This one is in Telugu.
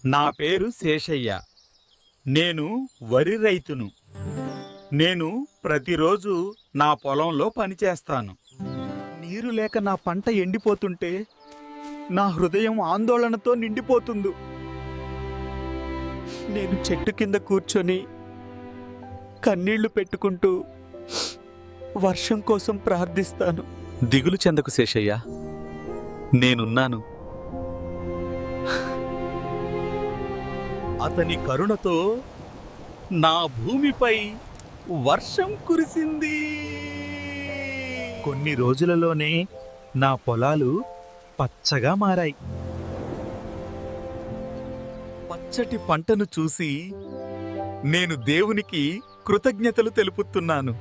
నా పేరు శేషయ్య. నేను వరి రైతును. నేను ప్రతిరోజు నా పొలంలో పనిచేస్తాను. నీరు లేక నా పంట ఎండిపోతుంటే నా హృదయం ఆందోళనతో నిండిపోతుంది. నేను చెట్టు కింద కూర్చొని కన్నీళ్లు పెట్టుకుంటూ వర్షం కోసం ప్రార్థిస్తాను. దిగులు చెందకు శేషయ్య, నేనున్నాను. అతని కరుణతో నా భూమిపై వర్షం కురిసింది. కొన్ని రోజులలోనే నా పొలాలు పచ్చగా మారాయి. పచ్చటి పంటను చూసి నేను దేవునికి కృతజ్ఞతలు తెలుపుతున్నాను.